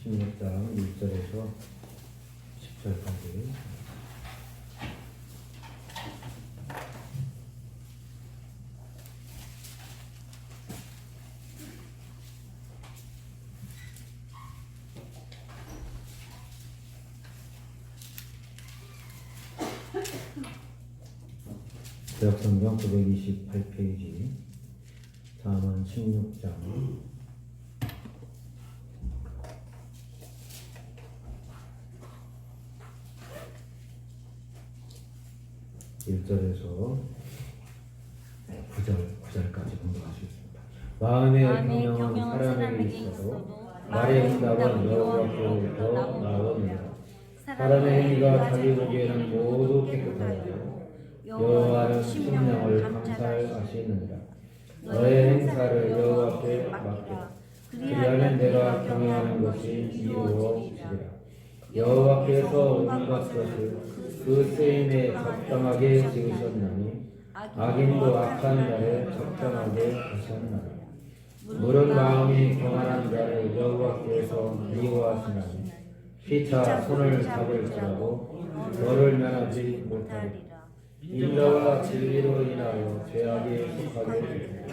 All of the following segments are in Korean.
16장 1절에서 10절까지. 구약성경 928페이지 잠언 16장 1절에서 9절까지 공부하시겠습니다. 마음의 경영은 사람에게 있어도 말의 응답은 여호와께로부터 나오느니라. 사람의 행위가 자기 보기에는 모두 깨끗하고 여호와는 심령을 감찰하시느니라. 너의 행사를 여호와께 맡겨 그리하면 내가 경영하는 것이 이루어지리라. 여호와께서 온갖 것을 그 쓰임에 적당하게 지으셨나니 악인도 악한 자를 적당하게 하셨나니 물은 마음이 교만한 자를 여호와께서 미워하시나니 피차 손을 잡을지라도 너를 면하지 못하리라. 인자와 진리로 인하여 죄악에 속하게 되고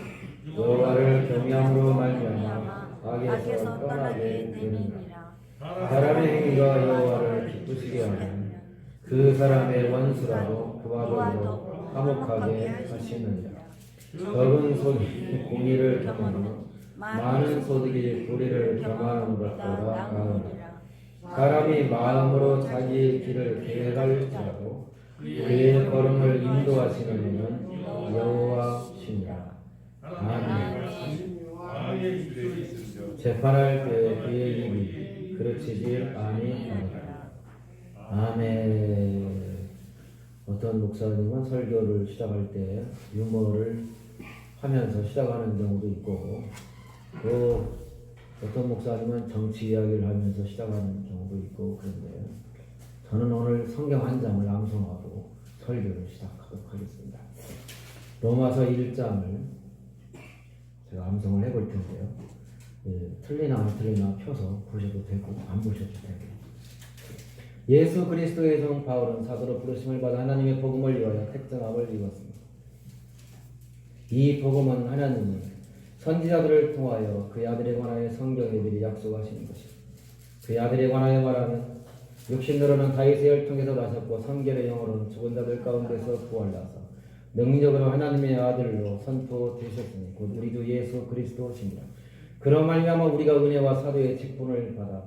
여호와를 경외함으로 말미암아 악에서 떠나게 되느니라. 사람의 행위가 여호와를 기쁘시게 하면 그 사람의 원수라도 그와 더불어 화목하게 하시느니라. 적은 소득이 공의를 경하며 많은 소득이 불의를 경하는 것보다 나으니라. 사람이 마음으로 자기의 길을 계획할지라도 그의 걸음을 인도하시는 이는 여호와시니라. 아멘. 재판할 때 그의 입이 그르치지 아니하니라. 아멘. 어떤 목사님은 설교를 시작할 때 유머를 하면서 시작하는 경우도 있고, 또 어떤 목사님은 정치 이야기를 하면서 시작하는 경우도 있고, 그런데 저는 오늘 성경 한 장을 암송하고 설교를 시작하도록 하겠습니다. 로마서 1장을 제가 암송을 해볼 텐데요. 틀리나 안 틀리나 펴서 보셔도 되고 안 보셔도 되고. 예수 그리스도의 종 바울은 사도로 부르심을 받아 하나님의 복음을 위하여 택정함을 입었습니다. 이 복음은 하나님이 선지자들을 통하여 그의 아들에 관하여 성경에 미리 약속하신 것입니다. 그의 아들에 관하여 말하면 육신으로는 다윗의 혈통에서 나셨고 성결의 영으로는 죽은 자들 가운데서 부활나서 능력으로 하나님의 아들로 선포되셨으니 곧 우리 주 예수 그리스도시니라. 그런 말미암아 우리가 은혜와 사도의 직분을 받아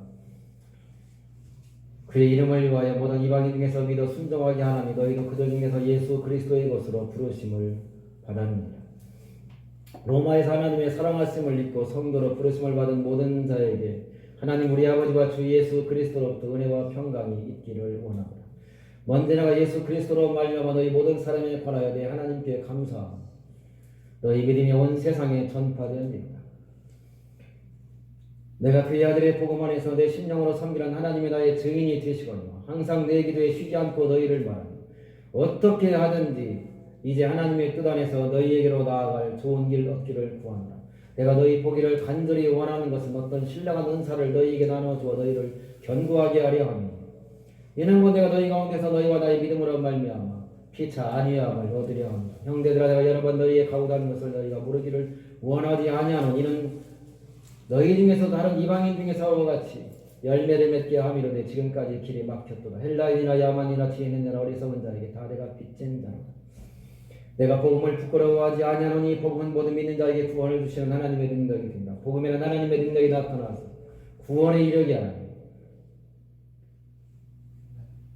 그의 이름을 위하여 모든 이방인 중에서 믿어 순종하게 하나니 너희도 그들 중에서 예수 그리스도의 것으로 부르심을 받았느니라. 로마에서 하나님의 사랑하심을 믿고 성도로 부르심을 받은 모든 자에게 하나님 우리 아버지와 주 예수 그리스도로부터 은혜와 평강이 있기를 원하노라. 먼저 내가 예수 그리스도로 말미암아 너희 모든 사람에 관하여 내 하나님께 감사하며 너희 믿음이 온 세상에 전파되었느니라. 내가 그의 아들의 복음 안에서 내 심령으로 섬기는 하나님의 나의 증인이 되시거니와 항상 내 기도에 쉬지 않고 너희를 말하며 어떻게 하든지 이제 하나님의 뜻 안에서 너희에게로 나아갈 좋은 길 얻기를 구하노라. 내가 너희 보기를 간절히 원하는 것은 어떤 신령한 은사를 너희에게 나눠주어 너희를 견고하게 하려 하며 이는 곧 내가 너희 가운데서 너희와 나의 믿음으로 말미암아 피차 아니함을 얻으려 합니다. 형제들아 내가 여러 번 너희의 가고다는 것을 너희가 모르기를 원하지 아니하노니 이는 너희 중에서 다른 이방인 중에서와 같이 열매를 맺게 함이로되 지금까지 길이 막혔도다. 헬라인이나 야만이나 지혜 있는 자나 어리석은 자에게 다 내가 빚진 자로다. 내가 복음을 부끄러워하지 아니하노니 복음은 모든 믿는 자에게 구원을 주시는 하나님의 능력이 된다. 복음에는 하나님의 능력이 나타나서 구원에 이르게 하나니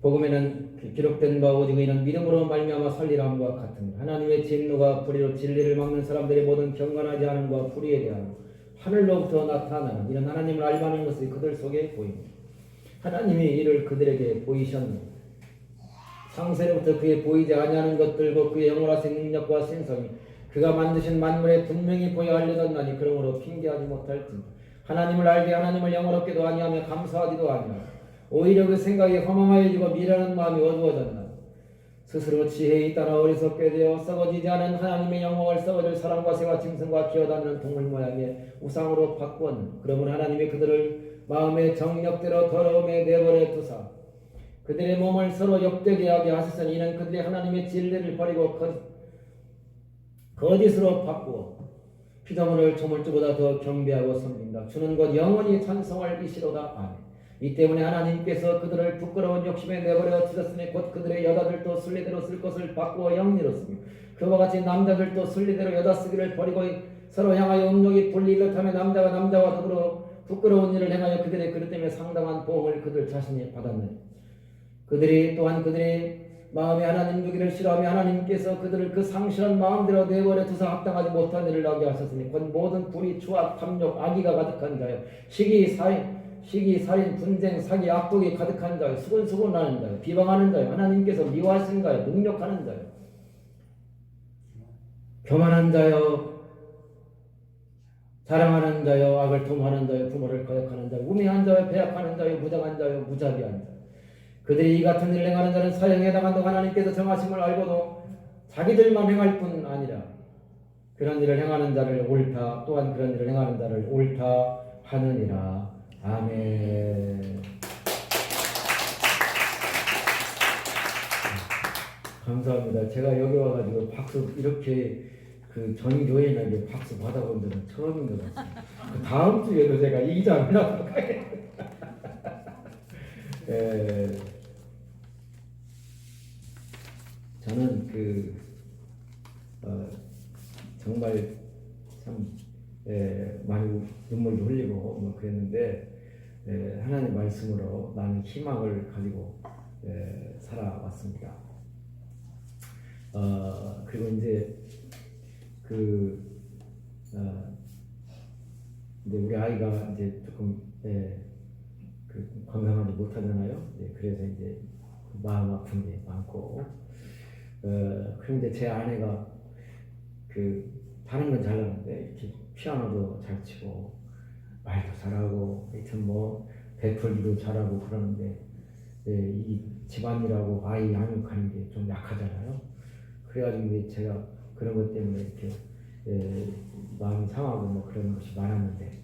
복음에는 기록된 바 오직 이는 믿음으로 말미암아 살리람과 같은 하나님의 진노가 불의로 진리를 막는 사람들의 모든 경건하지 않음과 불의에 대한 하늘로부터 나타나는 이는 하나님을 알바하는 것이 그들 속에 보입니다. 하나님이 이를 그들에게 보이셨느니라. 창세로부터 그의 보이지 아니하는 것들과 그의 영원하신 능력과 신성이 그가 만드신 만물에 분명히 보여 알려졌나니 그러므로 핑계하지 못할진다. 하나님을 알게 하나님을 영원롭게도 아니하며 감사하지도 아니하며 오히려 그 생각이 허망하여지고 미련한 마음이 어두워졌나. 스스로 지혜에 따라 어리석게 되어 썩어지지 않은 하나님의 영광을 썩어질 사람과 새와 짐승과 기어다니는 동물 모양의 우상으로 바꾼. 그러면 하나님이 그들을 마음의 정력대로 더러움에 내버려 두사 그들의 몸을 서로 욕되게 하게 하셨으니 이는 그들이 하나님의 진리를 버리고 거짓으로 바꾸어 피조물을 조물주보다 더 경배하고 섬긴다. 주는 곧 영원히 찬송할 이시로다. 아멘. 이 때문에 하나님께서 그들을 부끄러운 욕심에 내버려 두셨으니 곧 그들의 여자들도 순리대로 쓸 것을 바꾸어 영리로 쓰며 그와 같이 남자들도 순리대로 여자 쓰기를 버리고 서로 향하여 음욕이 불리를 타며 남자가 남자와 더불어 부끄러운 일을 행하여 그들의 그릇 때문에 상당한 보응을 그들 자신이 받았느니 그들이 또한 그들의 마음에 하나님 두기를 싫어하며 하나님께서 그들을 그 상실한 마음대로 내버려 두사 합당하지 못한 일을 하게 하셨으니 곧 모든 불의, 추악, 탐욕, 악의가 가득한 자요 시기, 살인, 분쟁, 사기, 악독이 가득한 자요 수군수군하는 자요 비방하는 자요 하나님께서 미워하시는 자요 능욕하는 자요 교만한 자요 자랑하는 자요 악을 도모하는 자요 부모를 거역하는 자요 우매한 자요 배약하는 자요 무장한 자요 무자비한 자요 그들이 이 같은 일을 행하는 자는 사형에 해당한다고 하나님께서 정하심을 알고도 자기들만 행할 뿐 아니라 그런 일을 행하는 자를 옳다 또한 그런 일을 행하는 자를 옳다 하느니라. 아멘. 감사합니다. 제가 여기 와가지고 박수 이렇게 그 전교회에게 박수 받아본 적은 처음인 것 같습니다. 그 다음 주에도 제가 이장이라고 저는 정말 참 많이 눈물도 흘리고 뭐 그랬는데 하나님 말씀으로 많은 희망을 가지고 살아왔습니다. 그리고 이제 이제 우리 아이가 이제 조금 건강하지 못하잖아요. 그래서 이제 마음 아픈 게 많고 그런데 제 아내가 다른 건 잘하는데 이렇게 피아노도 잘 치고 말도 잘하고 하여튼 뭐 베풀기도 잘하고 그러는데 이 집안일하고 아이 양육하는 게 좀 약하잖아요. 그래가지고 제가 그런 것 때문에 이렇게 마음이 상하고 뭐 그런 것이 많았는데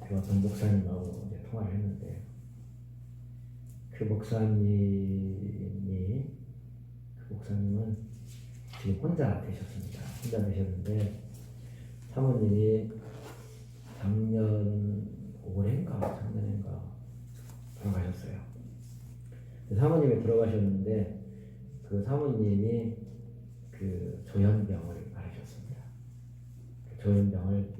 그 어떤 목사님하고 이제 통화를 했는데 그 목사님은 지금 혼자 되셨습니다. 혼자 되셨는데 사모님이 작년인가 돌아가셨어요. 사모님이 돌아가셨는데 그 사모님이 그 조현병을 앓으셨습니다. 조현병을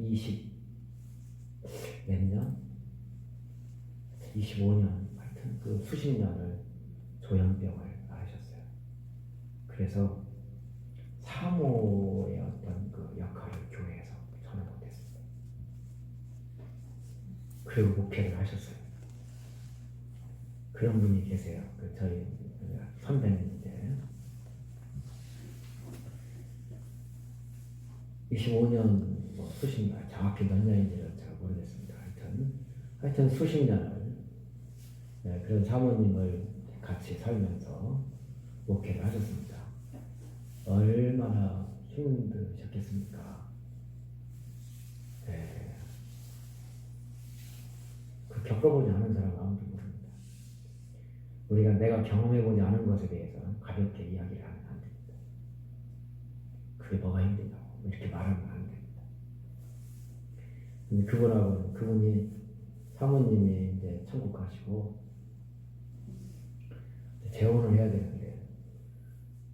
25년 하여튼 그 수십 년을 조현병을 앓으셨어요. 그래서 사모의 어떤 그 역할을 교회에서 전혀 못했습니다. 그리고 목회를 하셨어요. 그런 분이 계세요. 저희 선배님인데 25년 뭐 수십 년 정확히 몇 년인지는 잘 모르겠습니다. 하여튼 수십 년을 그런 사모님을 같이 살면서 목회를 하셨습니다. 얼마나 힘드셨겠습니까? 그 겪어보지 않은 사람은 아무도 모릅니다. 내가 경험해보지 않은 것에 대해서는 가볍게 이야기를 하면 안 됩니다. 그게 뭐가 힘들다고 이렇게 말하면 안 됩니다. 근데 그분이 사모님이 이제 천국 가시고 재혼을 해야 되는데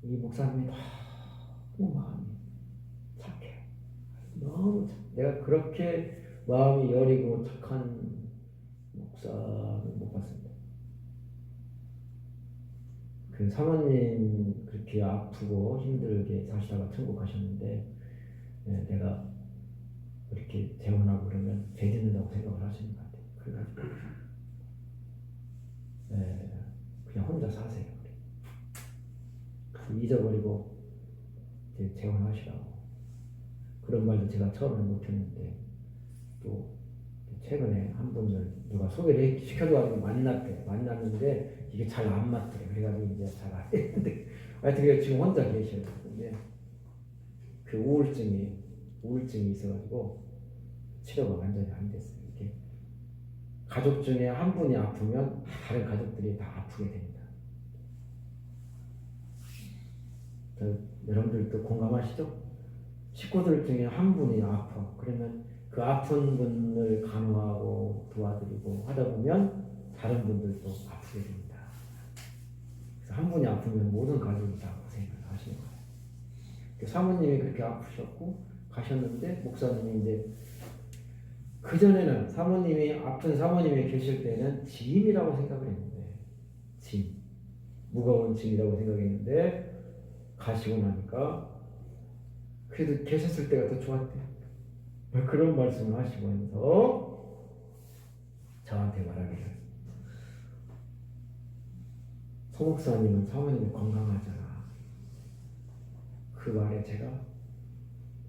이 목사님이 너무 마음이 착해요. 너무 내가 그렇게 마음이 여리고 착한 목사를 못 봤습니다. 그 사모님 그렇게 아프고 힘들게 사시다가 천국 가셨는데 내가 이렇게 재혼하고 그러면 죄 짓는다고 생각을 하시는 것 같아요. 그래가지고 그냥 혼자 사세요. 잊어버리고 이제 재혼하시라고 그런 말도 제가 처음에는 못했는데 또 최근에 한 분을 누가 소개를 시켜줘가지고 만났는데 이게 잘 안 맞더래. 그래가지고 이제 잘 안 했는데 하여튼 지금 혼자 계셔요. 근데 그 우울증이 있어가지고 치료가 완전히 안 됐어요. 이게 가족 중에 한 분이 아프면 다른 가족들이 다 아프게 됩니다. 여러분들도 공감하시죠? 식구들 중에 한 분이 아파. 그러면 그 아픈 분을 간호하고 도와드리고 하다 보면 다른 분들도 아프게 됩니다. 그래서 한 분이 아프면 모든 가족이 다 고생을 하시는 거예요. 사모님이 그렇게 아프셨고 가셨는데 목사님이 이제 그전에는 아픈 사모님이 계실 때는 짐이라고 생각을 했는데 무거운 짐이라고 생각했는데 가시고 나니까 그래도 계셨을 때가 더 좋았대요. 그런 말씀을 하시면서 저한테 말하기를 서 목사님은 사모님이 건강하잖아. 그 말에 제가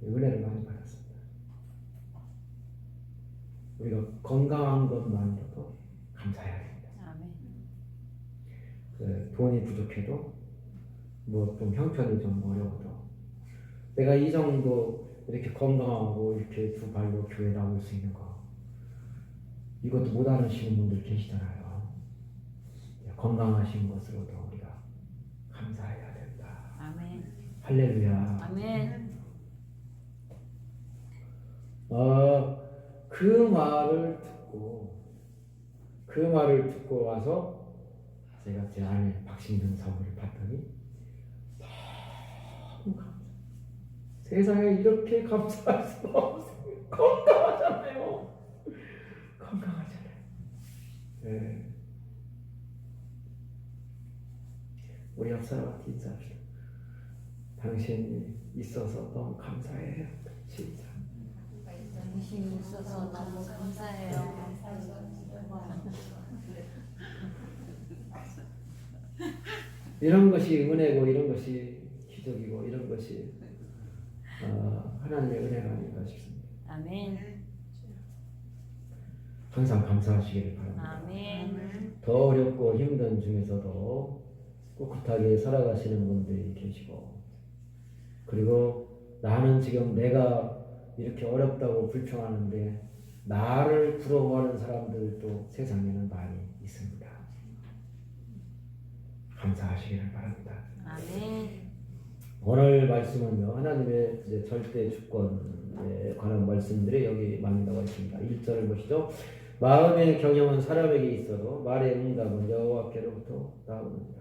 은혜를 많이 받았습니다. 우리가 건강한 것만으로도 감사해야 됩니다. 돈이 부족해도 뭐 좀 형편이 좀 어려워도 내가 이 정도 이렇게 건강하고 이렇게 두 발로 교회 나올 수 있는 거 이것도 못 아시는 분들 계시잖아요. 건강하신 것으로도 우리가 감사해야 된다. 아멘. 할렐루야. 아멘. 그 말을 듣고 와서 제가 제 아내 박신경 사모를 봤더니 너무 감사해요. 세상에 이렇게 감사할 수가 없어요. 건강하잖아요. 네. 우리 옆 사람한테 인사합시다. 당신이 있어서 너무 감사해요. 진짜. 당신이 있어서 너무 감사해요. 이런 것이 은혜고 이런 것이 기적이고 이런 것이 하나님의 은혜가 아닌가 싶습니다. 아멘. 항상 감사하시기를 바랍니다. 아멘. 더 어렵고 힘든 중에서도 꿋꿋하게 살아가시는 분들이 계시고 그리고 나는 지금 내가 이렇게 어렵다고 불평하는데 나를 부러워하는 사람들도 세상에는 많이 있습니다. 감사하시기를 바랍니다. 아멘. 오늘 말씀은요 하나님의 이제 절대 주권에 관한 말씀들이 여기 많이 나와 있습니다. 1절을 보시죠. 마음의 경영은 사람에게 있어도 말의 응답은 여호와께로부터 나오느니라.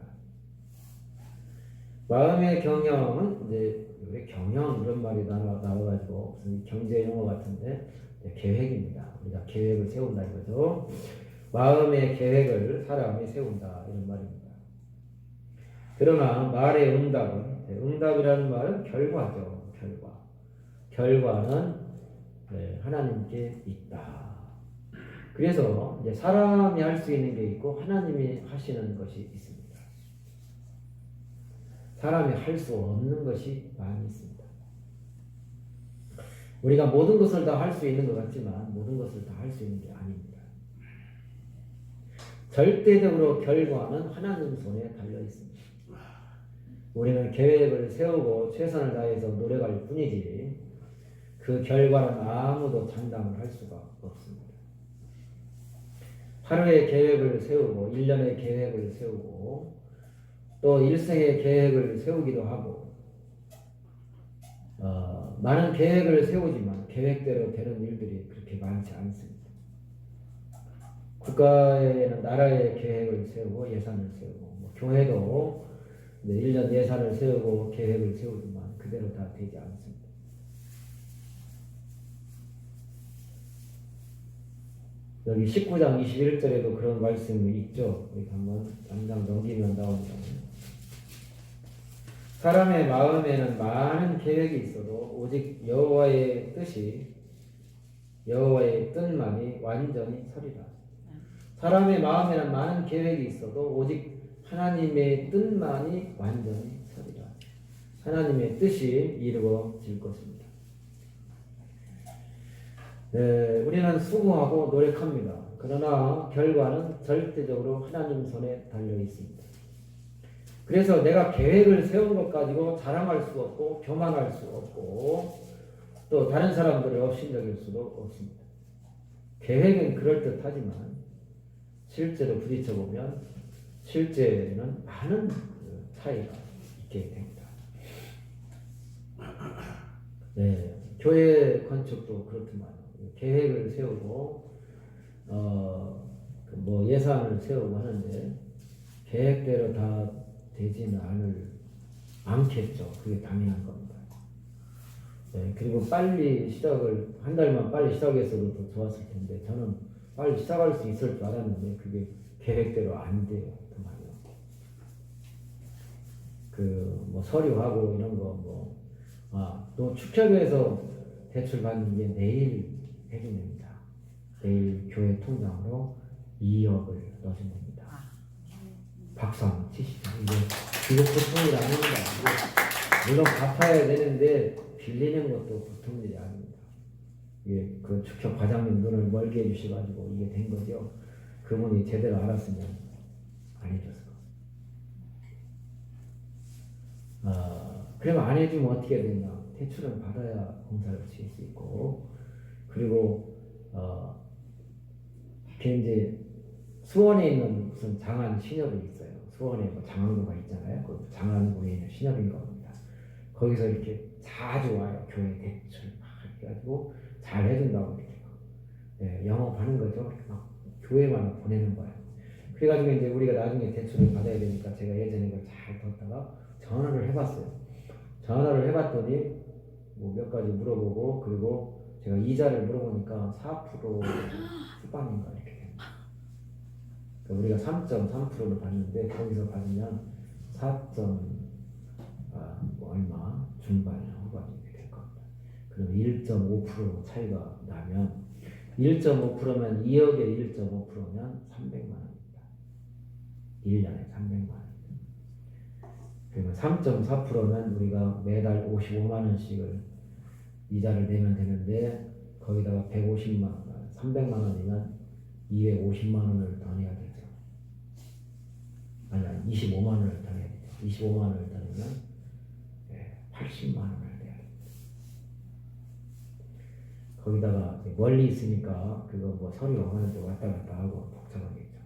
마음의 경영은 이제 왜 경영 이런 말이 나와가지고 무슨 경제 용어 같은데 계획입니다. 우리가 계획을 세운다 이거죠. 마음의 계획을 사람이 세운다 이런 말입니다. 그러나 말의 응답이라는 말은 결과죠. 결과는 하나님께 있다. 그래서 이제 사람이 할 수 있는 게 있고 하나님이 하시는 것이 있습니다. 사람이 할 수 없는 것이 많이 있습니다. 우리가 모든 것을 다 할 수 있는 것 같지만 모든 것을 다 할 수 있는 게 아닙니다. 절대적으로 결과는 하나님 손에 달려 있습니다. 우리는 계획을 세우고 최선을 다해서 노력할 뿐이지 그 결과는 아무도 장담을 할 수가 없습니다. 하루의 계획을 세우고 1년의 계획을 세우고 또 일생의 계획을 세우기도 하고 많은 계획을 세우지만 계획대로 되는 일들이 그렇게 많지 않습니다. 국가에는 나라의 계획을 세우고 예산을 세우고 교회도 1년 예산을 세우고 계획을 세우지만 그대로 다 되지 않습니다. 여기 19장 21절에도 그런 말씀이 있죠. 우리 한번 당장 넘기면 나옵니다. 사람의 마음에는 많은 계획이 있어도 오직 여호와의 뜻만이 완전히 서리라. 사람의 마음에는 많은 계획이 있어도 오직 하나님의 뜻만이 완전히 서리라. 하나님의 뜻이 이루어질 것입니다. 우리는 수고하고 노력합니다. 그러나 결과는 절대적으로 하나님 손에 달려 있습니다. 그래서 내가 계획을 세운 것 가지고 자랑할 수 없고 교만할 수 없고 또 다른 사람들을 업신여길 수도 없습니다. 계획은 그럴듯하지만 실제로 부딪혀보면 실제는 많은 차이가 있게 됩니다. 교회 건축도 그렇지만 계획을 세우고 뭐 예산을 세우고 하는데 계획대로 다 되지는 않겠죠. 그게 당연한 겁니다. 그리고 빨리 시작을 한 달만 빨리 시작했어도 더 좋았을 텐데 저는 빨리 시작할 수 있을 줄 알았는데 그게 계획대로 안 돼요. 뭐 서류하고 이런 거 또 축협에서 대출 받는 게 내일 해준답니다. 내일 교회 통장으로 2억을 넣어준 겁니다. 박수 한번 치시죠. 이게 보통 일 아닙니다. 물론 갚아야 되는데 빌리는 것도 보통 일이 아닙니다. 이게 그 축협 과장님 눈을 멀게 해주셔가지고 이게 된 거죠. 그분이 제대로 알았으면 안 해줬을 거예요. 그러면 안 해주면 어떻게 되냐? 대출을 받아야 공사를 지을 수 있고, 그리고 이제 수원에 있는 무슨 장안 신협이 있어요. 수원에 뭐 장안구가 있잖아요. 그 장안구에 있는 신협인 겁니다. 거기서 이렇게 자주 와요. 교회 대출 막 해가지고 잘 해준다고 이렇게 영업하는 거죠. 이렇게 막 교회만 보내는 거예요. 그래가지고 이제 우리가 나중에 대출을 받아야 되니까 제가 예전에 그걸 잘 뒀다가 전화를 해봤어요. 전화를 해봤더니 뭐 몇 가지 물어보고 그리고 제가 이자를 물어보니까 4% 후반인가 이렇게 됩니다. 그러니까 우리가 3.3%를 받는데 거기서 받으면 4. 뭐 얼마 중반이나 후반이 될 겁니다. 그럼 1.5% 차이가 나면 1.5%면 2억에 1.5%면 300만 원입니다. 1년에 300만 원. 그러면 3.4%는 우리가 매달 55만 원씩을 이자를 내면 되는데 거기다가 150만 원, 300만 원이면 250만 원을 더 내야 되죠. 아니 25만 원을 더 내야 되죠. 25만 원을 더 내면 80만 원을 내야 됩니다. 거기다가 멀리 있으니까 그거 뭐 서류 하는데 왔다 갔다 하고 복잡하겠죠.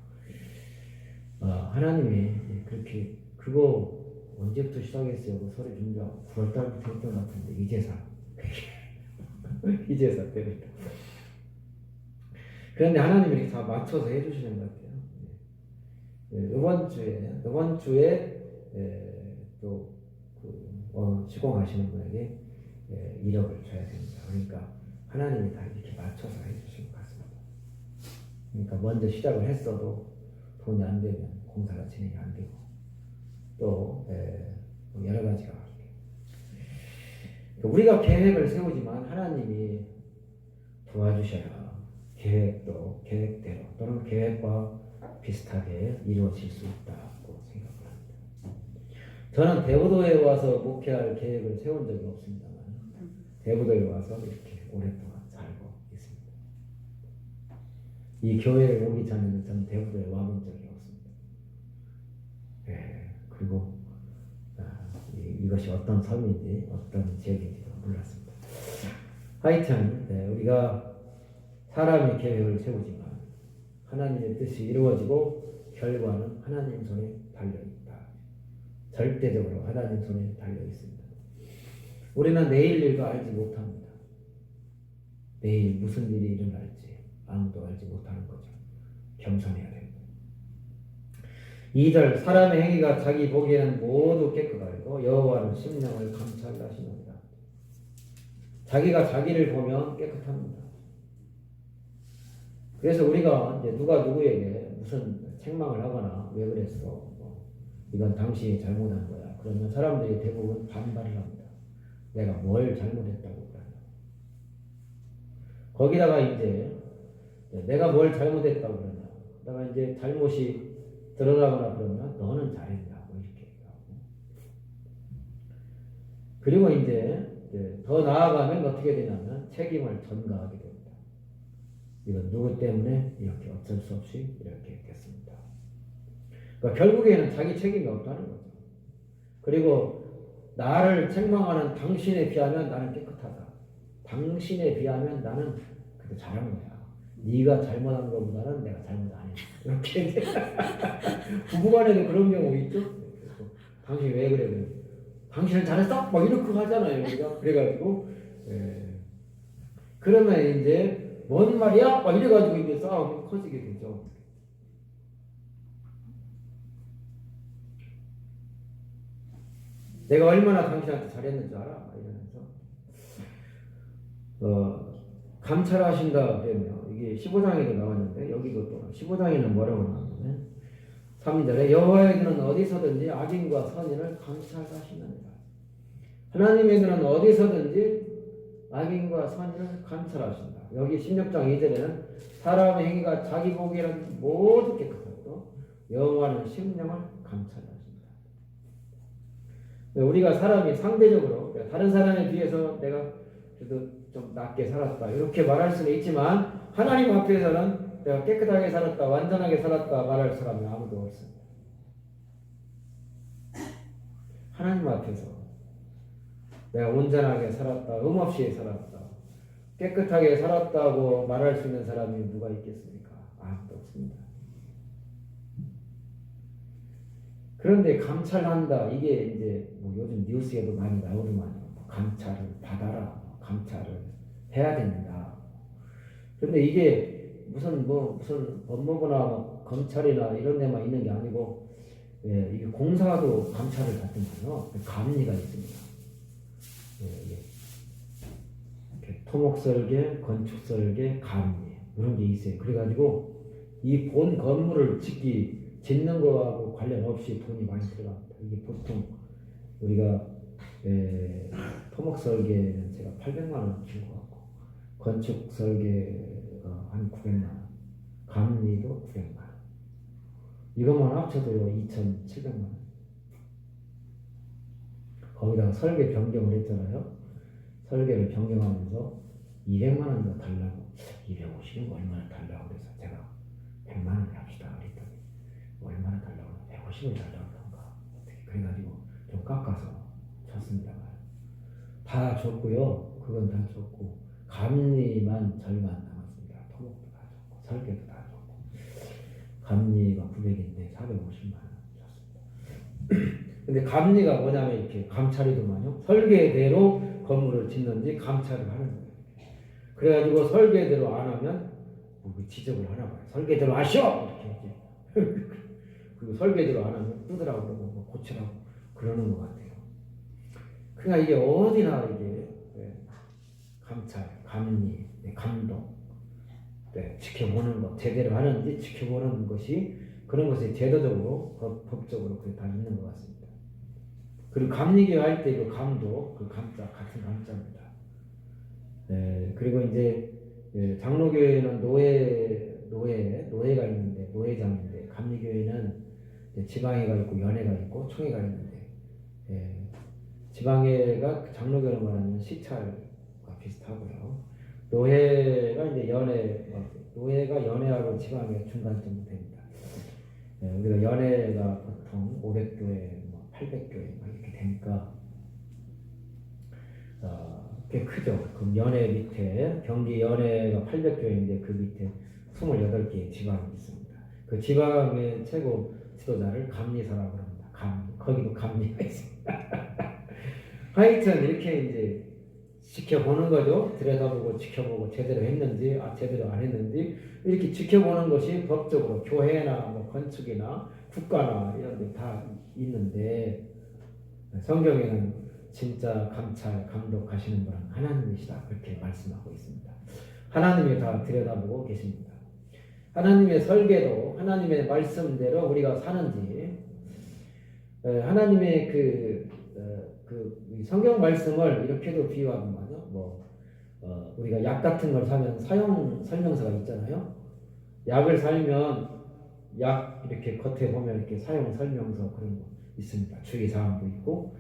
하나님이 그렇게 그거 언제부터 시작했어요? 그 서류 준비하고 9월달부터 했던 것 같은데 이제서 때문에. 그런데 하나님이 이렇게 다 맞춰서 해주시는 것 같아요. 이번 주에 또 시공하시는 분에게 1억을 줘야 됩니다. 그러니까 하나님이 다 이렇게 맞춰서 해주신 것 같습니다. 그러니까 먼저 시작을 했어도 돈이 안 되면 공사가 진행이 안 되고 또 여러 가지가 우리가 계획을 세우지만 하나님이 도와주셔야 계획도 계획대로 또는 계획과 비슷하게 이루어질 수 있다고 생각을 합니다. 저는 대부도에 와서 목회할 계획을 세운 적이 없습니다만 대부도에 와서 이렇게 오랫동안 살고 있습니다. 이 교회에 오기 전에는 저는 대부도에 와본 적이 없습니다. 그리고 이것이 어떤 섬인지 어떤 지역인지도 몰랐습니다. 하여튼 우리가 사람의 계획을 세우지만 하나님의 뜻이 이루어지고 결과는 하나님 손에 달려있다. 절대적으로 하나님 손에 달려있습니다. 우리는 내일 일도 알지 못합니다. 내일 무슨 일이 일어날지 아무도 알지 못하는 거죠. 겸손해야 됩니다. 2절 사람의 행위가 자기 보기에는 모두 깨끗하고 여호와는 심령을 감찰하시느니라. 자기가 자기를 보면 깨끗합니다. 그래서 우리가 이제 누가 누구에게 무슨 책망을 하거나 왜 그랬어? 이건 당신이 잘못한 거야. 그러면 사람들이 대부분 반발을 합니다. 내가 뭘 잘못했다고 그러냐. 거기다가 이제 내가 뭘 잘못했다고 그러냐. 내가 이제 잘못이 드러나거나 그러면 너는 잘했냐고 이렇게 얘기하고. 그리고 이제 더 나아가면 어떻게 되냐면 책임을 전가하게 됩니다. 이건 누구 때문에 이렇게 어쩔 수 없이 이렇게 됐습니다. 그러니까 결국에는 자기 책임이 없다는 거죠. 그리고 나를 책망하는 당신에 비하면 나는 깨끗하다. 당신에 비하면 나는 그래도 잘한 거야. 네가 잘못한 것보다는 내가 잘못 안 했어. 이렇게 부부간에도 그런 경우 있죠. 그래서 당신 왜 그래? 당신은 잘했어? 막 이렇게 하잖아요. 우리가 그래가지고 그러면 이제 뭔 말이야? 막 이래가지고 이제 싸움이 커지게 되죠. 내가 얼마나 당신한테 잘했는지 알아? 막 이러면서 감찰하신다 그러면 이게 15장에도 나왔는데 여기도 또 15장에는 뭐라고 나왔냐면 3절에 여호와의 눈은 어디서든지 악인과 선인을 감찰하시느니라. 하나님의 눈은 어디서든지 악인과 선인을 감찰하신다. 여기 16장 2절에는 사람의 행위가 자기 보기에는 모두 깨끗하고 여호와는 심령을 감찰하신다. 우리가 사람이 상대적으로 다른 사람에 비해서 내가 그래도 좀 낫게 살았다 이렇게 말할 수는 있지만 하나님 앞에서는 내가 깨끗하게 살았다 완전하게 살았다 말할 사람이 아무도 없습니다. 하나님 앞에서 내가 온전하게 살았다 없이 살았다 깨끗하게 살았다고 말할 수 있는 사람이 누가 있겠습니까? 아무도 없습니다. 그런데 감찰한다 이게 이제 뭐 요즘 뉴스에도 많이 나오더만요. 감찰을 받아라, 감찰을 해야 된다. 그런데 이게 무슨 법무부나 검찰이나 이런 데만 있는 게 아니고 이게 공사도 감찰을 받더만요. 감리가 있습니다. 토목설계, 건축설계, 감리 이런 게 있어요. 그래가지고 이 본 건물을 짓는 거하고 관련 없이 돈이 많이 들어갑니다. 이게 보통 우리가 토목설계는 제가 800만 원 준 것 같고 건축설계가 한 900만 원 감리도 900만 원 이것만 합쳐도 2,700만 원 거기다가 설계 변경을 했잖아요. 설계를 변경하면서 200만 원 더 달라고 250은 얼마나 달라고 그래서 제가 100만 원 합시다 그랬더니 얼마나 달라고 150을 달라고 그런가 어떻게 그래가지고 좀 깎아서 줬습니다. 다 줬고요. 그건 다 줬고 감리만 절반 남았습니다. 토목도 다 줬고 설계도 다 줬고 감리가 900인데 450만 원 줬습니다. 근데 감리가 뭐냐면 이렇게 감찰이더만요. 설계대로 건물을 짓는지 감찰을 하는 거예요. 그래가지고 설계대로 안 하면 뭐 지적을 하나 봐요. 설계대로 하시오! 이렇게 그리고 설계대로 안 하면 뜯으라고 그러고 뭐 고치라고 그러는 것 같아요. 그러니까 이게 어디나 이게 감찰, 감리, 감독 지켜보는 것 제대로 하는지 지켜보는 것이 그런 것이 제도적으로 법적으로 그게 다 있는 것 같습니다. 그리고 감리교 할 때 그 감도 그 감자 같은 감자입니다. 그리고 이제 장로교회는 노회가 있는데 노회장인데 감리교회는 지방회가 있고 연회가 있고 총회가 있는데 지방회가 장로교를 말하는 시찰과 비슷하고요. 노회가 이제 노회가 연회하고 지방회 중간 정도 됩니다. 우리가 연회가 보통 500교회, 800교회 이렇게 되니까 꽤 크죠. 그럼 연회 밑에 경기 연회가 800교회인데 그 밑에 28개의 지방이 있습니다. 그 지방의 최고 지도자를 감리사라고 합니다. 거기도 감리가 있습니다. 하여튼 이렇게 이제 지켜보는 거죠. 들여다보고 지켜보고 제대로 했는지 제대로 안 했는지 이렇게 지켜보는 것이 법적으로 교회나 뭐 건축이나 국가나 이런 데 다 있는데 성경에는 진짜 감찰, 감독하시는 분은 하나님이시다 그렇게 말씀하고 있습니다. 하나님이 다 들여다보고 계십니다. 하나님의 설계도 하나님의 말씀대로 우리가 사는지 하나님의 그 성경 말씀을 이렇게도 비유하더만요. 우리가 약 같은 걸 사면 사용 설명서가 있잖아요. 약을 사면 약 이렇게 겉에 보면 이렇게 사용 설명서 그런 거 있습니다. 주의 사항도 있고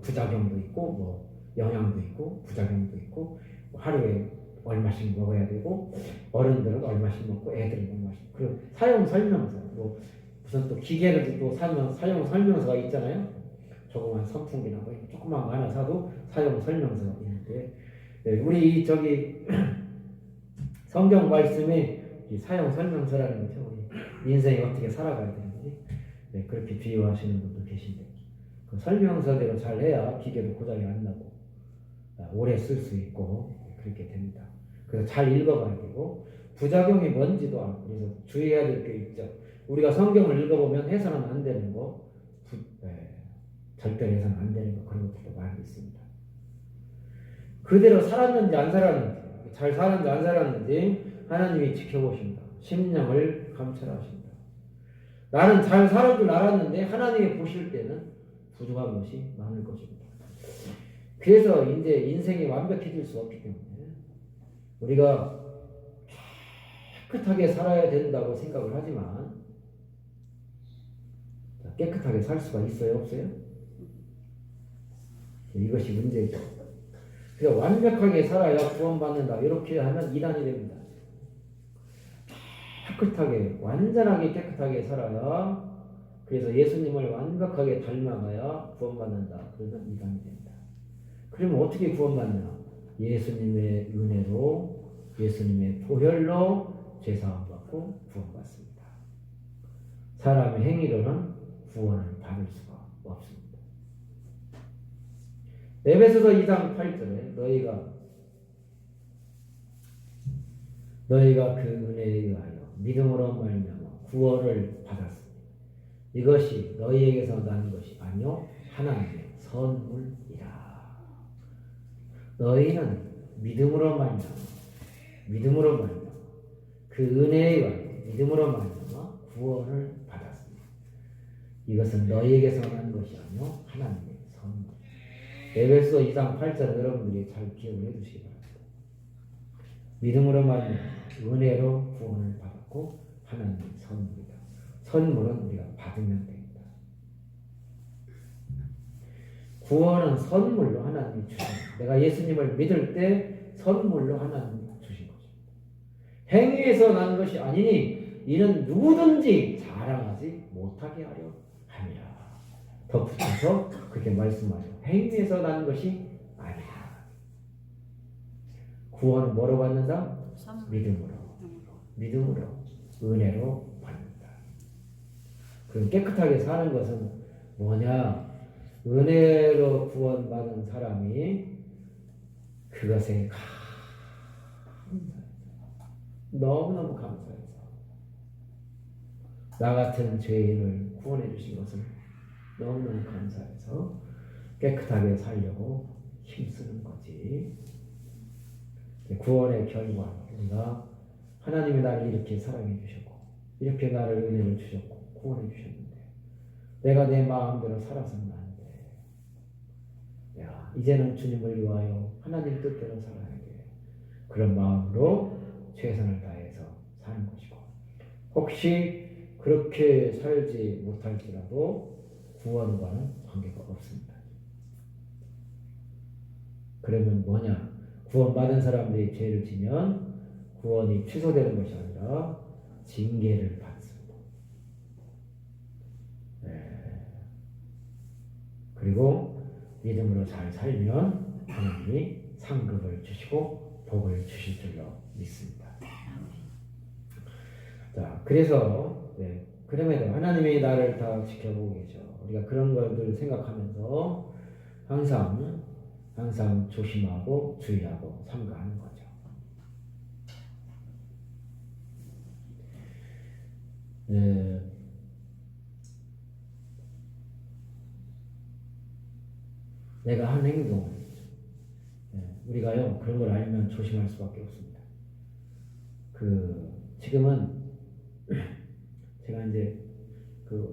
부작용도 있고 영양도 있고 부작용도 있고 하루에 얼마씩 먹어야 되고 어른들은 얼마씩 먹고 애들은 얼마씩. 그리고 사용 설명서 뭐 무슨 또 기계를 또 사면 사용 설명서가 있잖아요. 조그만 선풍기나 뭐 조그만 거 하나 사도 사용 설명서가 있는데 네, 우리 저기 성경 말씀에 이 사용 설명서라는 거죠. 우리 인생이 어떻게 살아가야 되는지 네, 그렇게 비유하시는 분도 계신데 그 설명서대로 잘 해야 기계도 고장이 안 나고 오래 쓸 수 있고 그렇게 됩니다. 그래서 잘 읽어봐야 되고 부작용이 뭔지도 알고 그래서 주의해야 될 게 있죠. 우리가 성경을 읽어보면 해서는 안 되는 거 절대로 해서는 안 되는 거 그런 것들도 많이 있습니다. 그대로 살았는지 안 살았는지 잘 살았는지 안 살았는지 하나님이 지켜보십니다. 심령을 감찰하십니다. 나는 잘 살은 줄 알았는데 하나님이 보실 때는 부족한 것이 많을 것입니다. 그래서 이제 인생이 완벽해질 수 없기 때문에 우리가 깨끗하게 살아야 된다고 생각을 하지만 깨끗하게 살 수가 있어요? 없어요? 이것이 문제죠. 그래서 완벽하게 살아야 구원받는다 이렇게 하면 이단이 됩니다. 깨끗하게 완전하게 깨끗하게 살아야 그래서 예수님을 완벽하게 닮아가야 구원받는다 그러면 이단이 됩니다. 그러면 어떻게 구원받냐? 예수님의 은혜로 예수님의 보혈로 죄사함 받고 구원받습니다. 사람의 행위로는 구원을 받을 수가 없습니다. 에베소서 2장 8절에 너희가 그 은혜에 의하여 믿음으로 말미암아 구원을 받았습니다. 이것이 너희에게서 난 것이 아니요 하나님의 선물이라. 너희는 믿음으로 말미암아 그 은혜에 의하여 믿음으로 말미암아 구원을 받았습니다. 이것은 너희에게서 난 것이 아니요 하나님의 선물. 에베소 2장 8절 여러분들이 잘 기억을 해두시기 바랍니다. 믿음으로 말미암아 은혜로 구원을 받았고 하나님의 선물이다. 선물은 우리가 받으면 됩니다. 구원은 선물로 하나님이 주신 거예요. 내가 예수님을 믿을 때 선물로 하나님이 주신 것입니다. 행위에서 난 것이 아니니 이는 누구든지 자랑하지 못하게 하려 함이라. 덧붙여서 그렇게 말씀하죠. 행위에서 난 것이 아니라. 구원은 뭐로 받는다? 믿음으로 은혜로 받는다. 그럼 깨끗하게 사는 것은 뭐냐? 은혜로 구원받은 사람이 그것에 너무너무 감사해서 나 같은 죄인을 구원해 주신 것을 너무너무 감사해서 깨끗하게 살려고 힘쓰는 거지. 구원의 결과 우리가 하나님이 나를 이렇게 사랑해 주셨고 이렇게 나를 은혜를 주셨고 구원해 주셨는데 내가 내 마음대로 살아서는 안 돼. 야, 이제는 주님을 위하여 하나님 뜻대로 살아야 돼. 그런 마음으로 최선을 다해서 사는 것이고 혹시 그렇게 살지 못할지라도 구원과는 관계가 없습니다. 그러면 뭐냐? 구원받은 사람들이 죄를 지면 구원이 취소되는 것이 아니라 징계를 받습니다. 그리고 믿음으로 잘 살면 하나님이 상급을 주시고 복을 주실 줄로 믿습니다. 자, 그래서 그럼에도 하나님이 나를 다 지켜보고 계셔. 우리가 그런 것들 생각하면서 항상 조심하고 주의하고 삼가하는 거죠. 내가 한 행동, 우리가요 그런 걸 알면 조심할 수밖에 없습니다. 지금은 제가 이제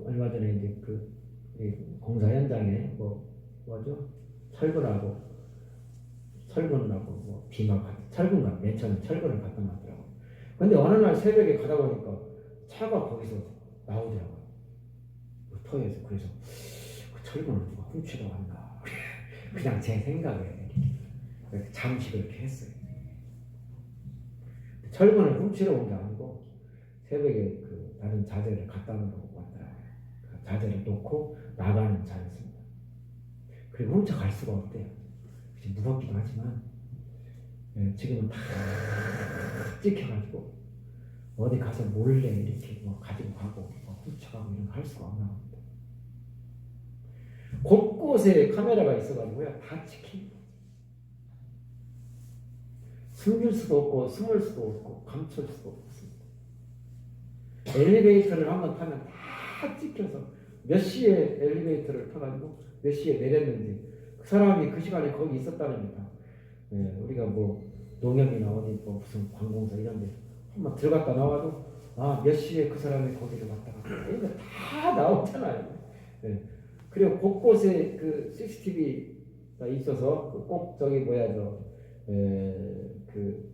얼마 전에 이제 공사 현장에 뭐죠? 철근을 하고 철근가 맨 처음에 철근을 갖다 놨더라고요. 근데 어느 날 새벽에 가다 보니까 차가 거기서 나오더라고요. 터에서. 그래서 그 철근을 누가 훔치러 왔나. 그냥 제 생각에 잠시 그렇게 했어요. 철근을 훔치러 온 게 아니고 새벽에 그 다른 자재를 갖다 놓으러 왔더라고요. 그 자재를 놓고 나가는 자였습니다. 그리고 훔쳐 갈 수가 없대요. 무섭기도 하지만 지금은 다 찍혀가지고 어디 가서 몰래 이렇게 뭐 가지고 가고 뭐 훔쳐가고 이런 거 할 수가 없나 봅니다. 곳곳에 카메라가 있어가지고요 다 찍힙니다. 숨길 수도 없고 숨을 수도 없고 감출 수도 없습니다. 엘리베이터를 한번 타면 다 찍혀서 몇 시에 엘리베이터를 타가지고 몇 시에 내렸는지 그 사람이 그 시간에 거기 있었다랍니다. 우리가 뭐 농협이나 어디 뭐 무슨 관공서 이런 데 한번 들어갔다 나와도 몇 시에 그 사람이 거기를 왔다 갔다 이런 거 다 나오잖아요. 그리고 곳곳에 그 CCTV가 있어서 꼭 저기 그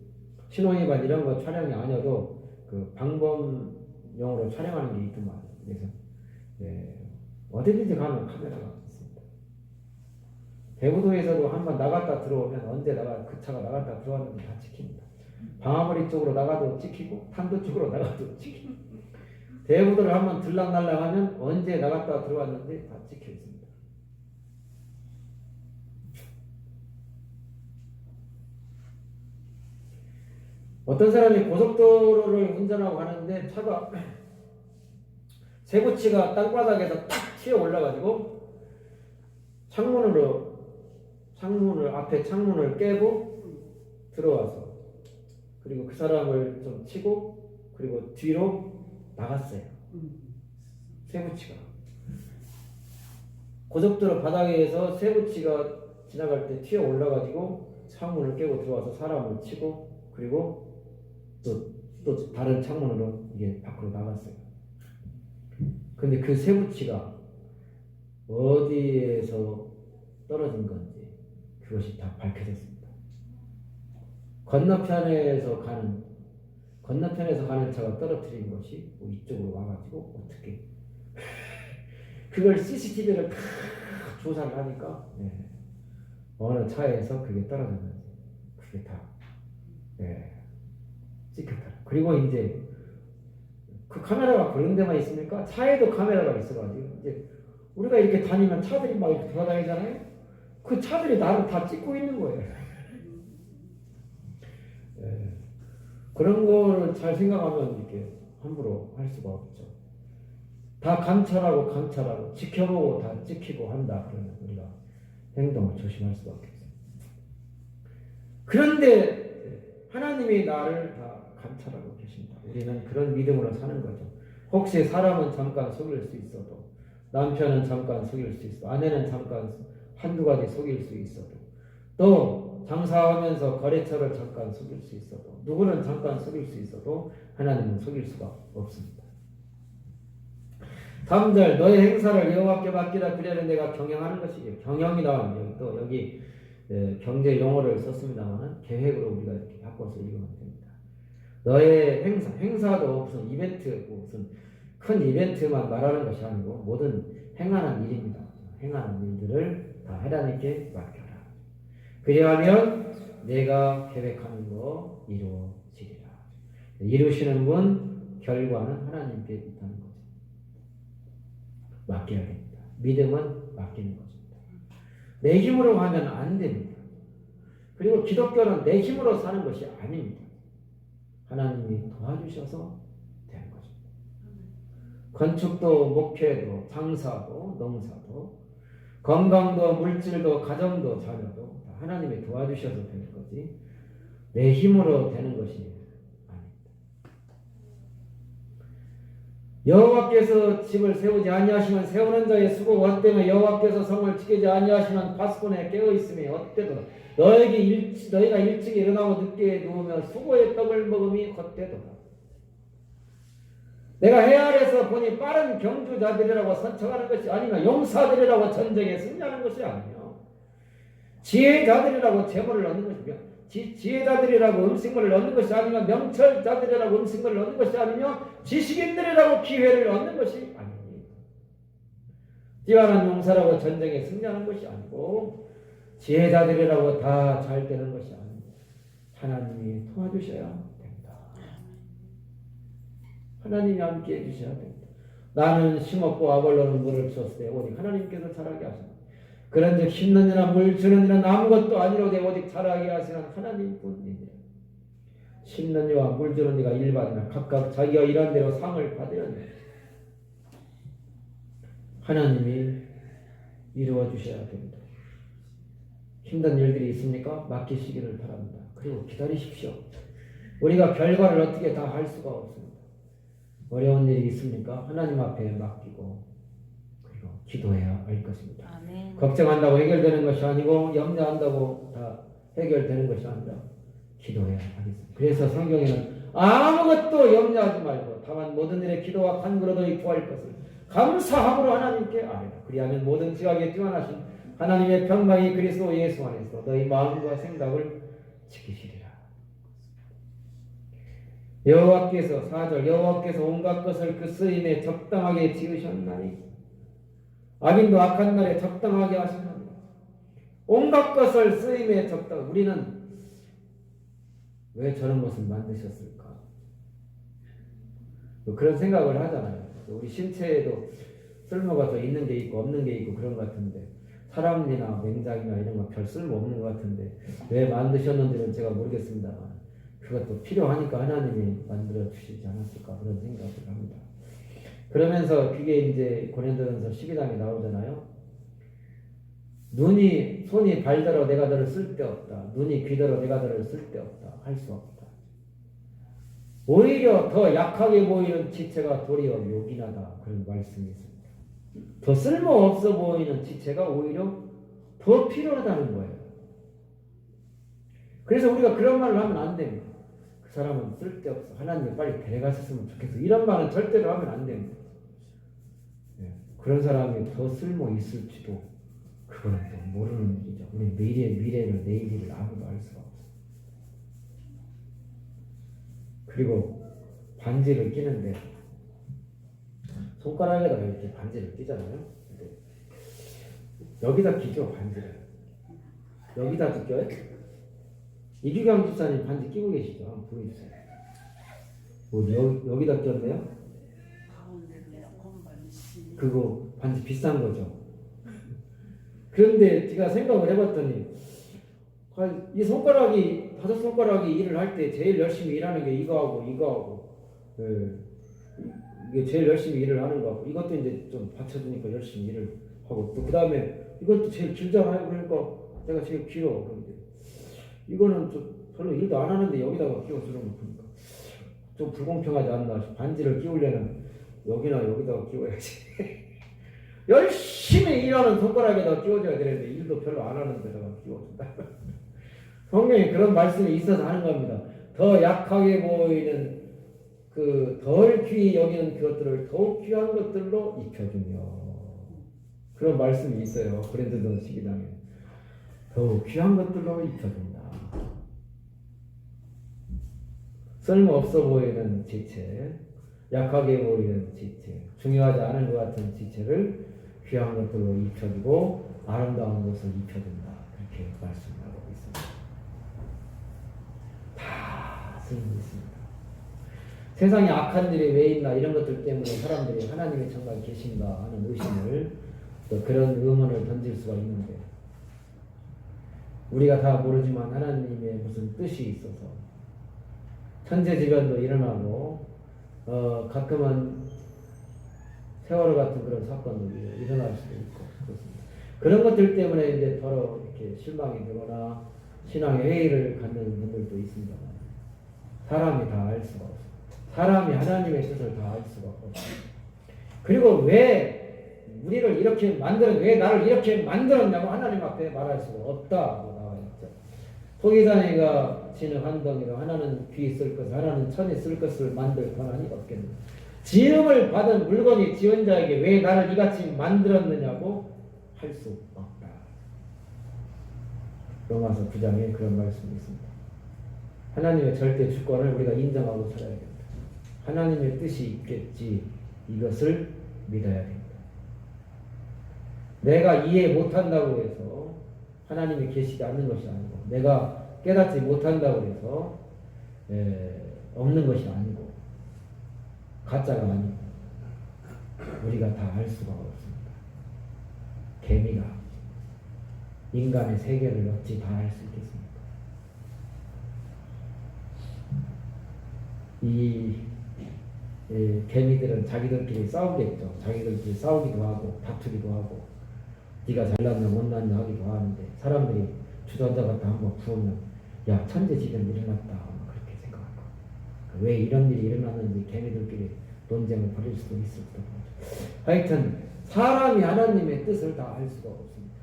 신호위반 이런 거 촬영이 아니어도 그 방범용으로 촬영하는 게 있더만. 그래서 어디든지 가면 카메라가 있습니다. 대부도에서도 한번 나갔다 들어오면 언제 그 차가 나갔다 들어왔는지 다 찍힙니다. 방아머리 쪽으로 나가도 찍히고 탄도 쪽으로 나가도 찍히고 대부도를 한번 들락날락하면 언제 나갔다 들어왔는지 다 찍혀 있습니다. 어떤 사람이 고속도로를 운전하고 가는데 차가 세구치가 땅바닥에서 탁 튀어 올라가지고 앞에 창문을 깨고 들어와서 그리고 그 사람을 좀 치고 그리고 뒤로 나갔어요. 세구치가 고속도로 바닥에서 세구치가 지나갈 때 튀어 올라가지고 창문을 깨고 들어와서 사람을 치고 그리고 또 다른 창문으로 이게 밖으로 나갔어요. 근데 그 세구치가 어디에서 떨어진 건지 그것이 다 밝혀졌습니다. 건너편에서 가는 차가 떨어뜨린 것이 이쪽으로 와가지고 어떻게 그걸 CCTV를 다 조사를 하니까 어느 차에서 그게 떨어졌는지 그게 다 찍혔다. 그리고 이제 그 카메라가 그런 데만 있습니까? 차에도 카메라가 있어가지고 이제 우리가 이렇게 다니면 차들이 막 이렇게 돌아다니잖아요. 그 차들이 나를 다 찍고 있는 거예요. 그런 거를 잘 생각하면 이렇게 함부로 할 수가 없죠. 다 감찰하고 지켜보고 다 찍히고 한다. 그러면 우리가 행동을 조심할 수밖에 없어요. 그런데 하나님이 나를 다 감찰하고 계신다. 우리는 그런 믿음으로 사는 거죠. 혹시 사람은 잠깐 속일 수 있어도 남편은 잠깐 속일 수 있어도 아내는 잠깐 한두 가지 속일 수 있어도 또 장사하면서 거래처를 잠깐 속일 수 있어도 누구는 잠깐 속일 수 있어도 하나님은 속일 수가 없습니다. 다음 절 너의 행사를 여호와께 맡기라 그리하는 내가 경영하는 것이에요. 경영이 나왔네요. 또 여기 경제 용어를 썼습니다만 계획으로 우리가 이렇게 바꿔서 읽으면 됩니다. 너의 행사도 무슨 이벤트, 무슨 큰 이벤트만 말하는 것이 아니고 모든 행하는 일입니다. 행하는 일들을 다 하나님께 맡겨라. 그리하면 내가 계획하는 거 이루어지리라. 이루시는 분 결과는 하나님께 있다는 거죠. 맡겨야 됩니다. 믿음은 맡기는 것입니다. 내 힘으로 하면 안 됩니다. 그리고 기독교는 내 힘으로 사는 것이 아닙니다. 하나님이 도와주셔서 되는 것입니다. 건축도 목회도 장사도 농사도 건강도 물질도 가정도 자녀도 다 하나님이 도와주셔서 되는 거지 내 힘으로 되는 것이 아닙니다. 여호와께서 집을 세우지 아니하시면 세우는 자의 수고가 헛되며 여호와께서 성을 지키지 아니하시면 파수꾼에 깨어 있으며 헛되도다. 너희가 일찍 일어나고 늦게 누우며 수고의 떡을 먹음이 헛되도다. 내가 해 아래서 보니 빠른 경주자들이라고 선척하는 것이 아니며 용사들이라고 전쟁에 승리하는 것이 아니며 지혜자들이라고 재물을 얻는 것이며 지혜자들이라고 음식물을 얻는 것이 아니며 명철자들이라고 음식물을 얻는 것이 아니며 지식인들이라고 기회를 얻는 것이 아닙니다. 뛰어난 용사라고 전쟁에 승리하는 것이 아니고 지혜자들이라고 다 잘 되는 것이 아닙니다. 하나님이 도와주셔야 됩니다. 하나님이 함께 해주셔야 됩니다. 나는 심었고 아볼로는 물을 주었을 때 오직 하나님께서 자라게 하십니다. 그런즉 심는 이나 물 주는 이는 아무것도 아니로되 오직 자라게 하시는 하나님뿐이니라. 심는 이와 물 주는 이가 일반이나 각각 자기가 일한 대로 상을 받으려니 하나님이 이루어 주셔야 됩니다. 힘든 일들이 있습니까? 맡기시기를 바랍니다. 그리고 기다리십시오. 우리가 결과를 어떻게 다 할 수가 없습니다. 어려운 일이 있습니까? 하나님 앞에 맡기고 그리고 기도해야 할 것입니다. 아멘. 걱정한다고 해결되는 것이 아니고 염려한다고 다 해결되는 것이 아니라 기도해야 하겠습니다. 그래서 성경에는 아무것도 염려하지 말고 다만 모든 일에 기도와 간구로 너희 구할 것을 감사함으로 하나님께 아뢰라. 그리하면 모든 지각에 뛰어나신 하나님의 평강이 그리스도 예수 안에서 너희 마음과 생각을 지키시리라. 여호와께서 4절 여호와께서 온갖 것을 그 쓰임에 적당하게 지으셨나니 악인도 악한 날에 적당하게 하셨나니 온갖 것을 쓰임에 적당. 우리는 왜 저런 것을 만드셨을까? 그런 생각을 하잖아요. 우리 신체에도 쓸모가 더 있는 게 있고 없는 게 있고 그런 것 같은데 사람이나 맹장이나 이런 거 별 쓸모 없는 것 같은데 왜 만드셨는지는 제가 모르겠습니다만 그것도 필요하니까 하나님이 만들어 주시지 않았을까 그런 생각을 합니다. 그러면서 그게 이제 고린도전서 12장에 나오잖아요. 손이 발더러 내가 너를 쓸데없다. 눈이 귀더러 내가 너를 쓸데없다. 할 수 없다. 오히려 더 약하게 보이는 지체가 도리어 요긴하다. 그런 말씀이 있습니다. 더 쓸모없어 보이는 지체가 오히려 더 필요하다는 거예요. 그래서 우리가 그런 말을 하면 안 됩니다. 그 사람은 쓸데없어. 하나님이 빨리 데려가셨으면 좋겠어. 이런 말은 절대로 하면 안 됩니다. 그런 사람이 더 쓸모 있을지도 그거는 또 모르는 일이죠. 우리 미래를 내일을 아무도 알 수가 없어요. 그리고 반지를 끼는데 손가락에다가 이렇게 반지를 끼잖아요. 근데 여기다 끼죠 반지를. 여기다 끼워요? 이규경 집사님 반지 끼고 계시죠? 한번 보여주세요. 여기다 끼웠네요? 그거 반지 비싼 거죠. 그런데 제가 생각을 해봤더니 이 손가락이 5손가락이 일을 할 때 제일 열심히 일하는 게 이거하고 이게 제일 열심히 일을 하는 거 같고 이것도 이제 좀 받쳐주니까 열심히 일을 하고 또 그 다음에 이것도 제일 길잖아요. 그러니까 내가 제일 길어. 그런데 이거는 좀 별로 일도 안 하는데 여기다가 끼워주는 거 보니까 좀 불공평하지 않나. 반지를 끼우려면 여기다가 끼워야지. 열심히 일하는 손가락에다 끼워줘야 되는데 일도 별로 안 하는 데다가 끼워준다. 성경에 그런 말씀이 있어서 하는 겁니다. 더 약하게 보이는 덜 귀히 여기는 그것들을 더욱 귀한 것들로 입혀주며 그런 말씀이 있어요. 고린도전서 12장에 더욱 귀한 것들로 입혀준다. 쓸모없어 보이는 지체, 약하게 보이는 지체, 중요하지 않은 것 같은 지체를 귀한 것들로 입혀주고 아름다운 것을 입혀준다. 그렇게 말씀하고 있습니다. 다 쓸모 있습니다. 세상에 악한 일이 왜 있나 이런 것들 때문에 사람들이 하나님이 정말 계신가 하는 의심을 또 그런 의문을 던질 수가 있는데 우리가 다 모르지만 하나님의 무슨 뜻이 있어서 천재지변도 일어나고 가끔은 세월호 같은 그런 사건도 일어날 수도 있고 그렇습니다. 그런 것들 때문에 이제 더러 이렇게 실망이 되거나 신앙의 회의를 갖는 분들도 있습니다. 사람이 다 알 수가 없어요. 사람이 하나님의 뜻을 다 알 수가 없어요. 그리고 왜 우리를 이렇게 왜 나를 이렇게 만들었냐고 하나님 앞에 말할 수가 없다고 나와 있죠. 토기산이가 지는 한 덩이로 하나는 귀 쓸 것을 하나는 천이 쓸 것을 만들 권한이 없겠느냐. 지음을 받은 물건이 지은 자에게 왜 나를 이같이 만들었느냐고 할 수 없다. 로마서 9장에 그런 말씀이 있습니다. 하나님의 절대 주권을 우리가 인정하고 살아야 됩니다. 하나님의 뜻이 있겠지 이것을 믿어야 됩니다. 내가 이해 못한다고 해서 하나님이 계시지 않는 것이 아니고 내가 깨닫지 못한다고 해서 없는 것이 아니고 가짜가 아니고 우리가 다 알 수가 없습니다. 개미가 인간의 세계를 어찌 다 알 수 있겠습니까? 이 개미들은 자기들끼리 싸우겠죠. 자기들끼리 싸우기도 하고 다투기도 하고 네가 잘났냐 못났냐 하기도 하는데 사람들이 주전자 갖다 한번 부으면 야 천재지변 일어났다 그렇게 생각할 거예요. 왜 이런 일이 일어났는지 개미들끼리 논쟁을 벌일 수도 있을 거죠. 하여튼 사람이 하나님의 뜻을 다 알 수가 없습니다.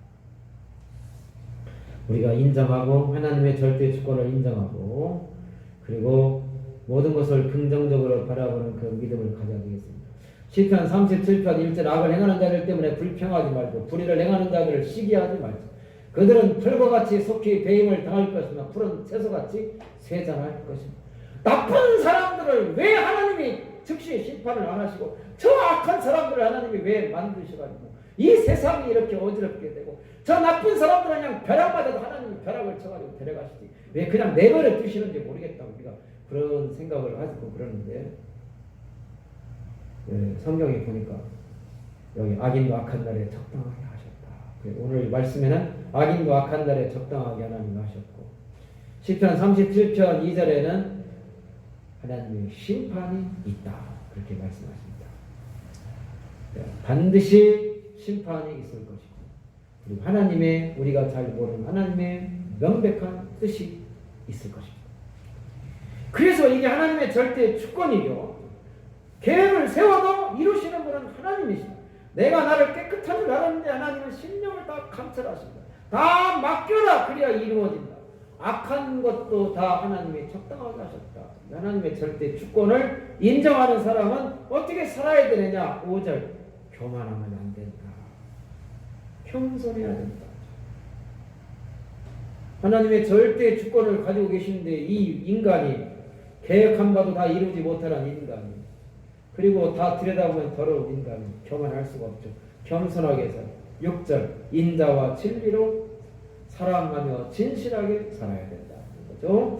우리가 인정하고 하나님의 절대 주권을 인정하고 그리고 모든 것을 긍정적으로 바라보는 그 믿음을 가져야 되겠습니다. 시편 37편 1절 악을 행하는 자들 때문에 불평하지 말고 불의를 행하는 자들을 시기하지 말자. 그들은 풀과 같이 속히 배임을 당할 것이며 푸른 채소같이 쇠잔할 것입니다. 나쁜 사람들을 왜 하나님이 즉시 심판을 안 하시고 저 악한 사람들을 하나님이 왜 만드셔가지고 이 세상이 이렇게 어지럽게 되고 저 나쁜 사람들은 그냥 벼락 맞아도 하나님이 벼락을 쳐가지고 데려가시지 왜 그냥 내버려 두시는지 모르겠다 우리가 그런 생각을 하고 그러는데 성경에 보니까 여기 악인도 악한 날에 적당하게 하셨다. 오늘 말씀에는 악인도 악한 날에 적당하게 하나님 하셨고 시편 37편 2절에는 하나님의 심판이 있다 그렇게 말씀하십니다. 반드시 심판이 있을 것이고 그리고 하나님의 우리가 잘 모르는 하나님의 명백한 뜻이 있을 것입니다. 그래서 이게 하나님의 절대 주권이죠. 계획을 세워도 이루시는 분은 하나님이십니다. 내가 나를 깨끗한 줄 알았는데 하나님은 심령을 다 감찰하십니다. 다 맡겨라 그래야 이루어진다. 악한 것도 다 하나님이 적당하게 하셨다. 하나님의 절대 주권을 인정하는 사람은 어떻게 살아야 되느냐. 5절 교만하면 안 된다. 겸손해야 된다. 하나님의 절대 주권을 가지고 계시는데 이 인간이 계획한 바도 다 이루지 못하는 인간이 그리고 다 들여다보면 더러운 인간이 교만할 수가 없죠. 겸손하게 살아. 6절 인자와 진리로 사랑하며 진실하게 살아야 된다. 그죠?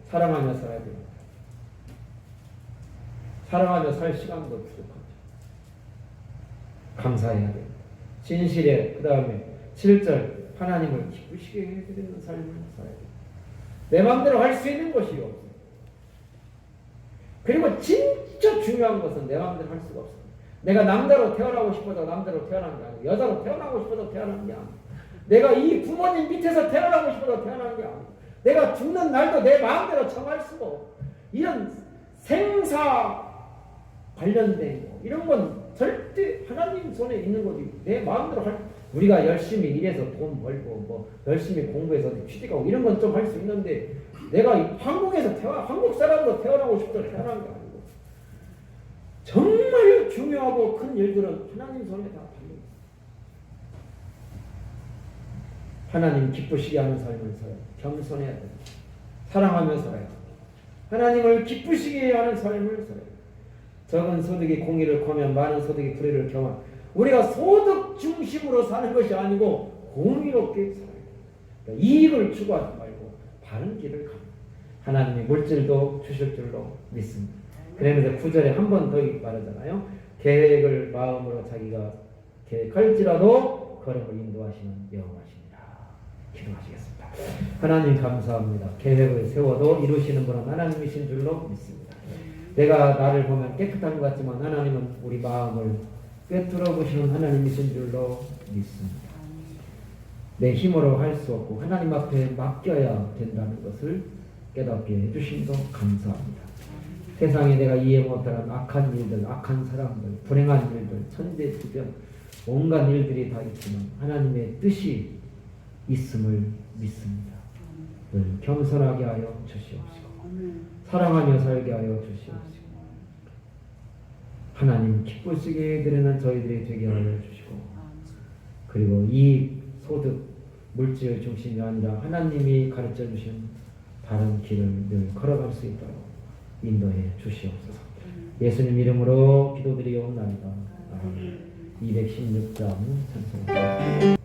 사랑하며 살아야 된다. 사랑하며 살 시간도 부족하죠. 감사해야 된다. 진실에 그 다음에 7절 하나님을 기쁘시게 해드리는 삶을 살아야 된다. 내 마음대로 할 수 있는 것이 없어요. 그리고 진짜 중요한 것은 내 마음대로 할 수가 없어요. 내가 남자로 태어나고 싶어서 남자로 태어난 게 아니고 여자로 태어나고 싶어서 태어난 게 아니고 내가 이 부모님 밑에서 태어나고 싶어서 태어난 게 아니고 내가 죽는 날도 내 마음대로 정할 수가 없고 이런 생사 관련된 거 이런 건 절대 하나님 손에 있는 거지 내 마음대로 할 우리가 열심히 일해서 돈 벌고 뭐 열심히 공부해서 취직하고 이런 건 좀 할 수 있는데 내가 한국에서 한국 사람으로 태어나고 싶어서 태어난 게 아니고 정말 중요하고 큰 일들은 하나님 손에 다 달립니다. 하나님 기쁘시게 하는 삶을 살아야 겸손해야 됩니다. 사랑하며 살아야 됩니다. 하나님을 기쁘시게 하는 삶을 살아야 됩니다. 적은 소득이 공의를 거면 많은 소득이 불의를 경한 우리가 소득 중심으로 사는 것이 아니고 공의롭게 살아야 됩니다. 그러니까 이익을 추구하지 말고 바른 길을 갑니다. 하나님이 물질도 주실 줄로 믿습니다. 그러면서 9절에 한 번 더 말하잖아요. 계획을 마음으로 자기가 계획할지라도 걸음을 인도하시는 여호와시니라. 기도하시겠습니다. 하나님 감사합니다. 계획을 세워도 이루시는 분은 하나님이신 줄로 믿습니다. 내가 나를 보면 깨끗한 것 같지만 하나님은 우리 마음을 꿰뚫어 보시는 하나님이신 줄로 믿습니다. 내 힘으로 할 수 없고 하나님 앞에 맡겨야 된다는 것을 깨닫게 해주심도 감사합니다. 세상에 내가 이해 못하는 악한 일들, 악한 사람들, 불행한 일들, 천재지변, 온갖 일들이 다 있지만 하나님의 뜻이 있음을 믿습니다. 늘 겸손하게 하여 주시옵시고 사랑하며 살게 하여 주시옵시고 하나님 기쁘시게 해드리는 저희들이 되게 하여 주시고 그리고 이 소득, 물질 중심이 아니라 하나님이 가르쳐 주신 바른 길을 늘 걸어갈 수 있도록 인도해 주시옵소서. 예수님 이름으로 기도드리옵나이다. 216장 찬송합니다.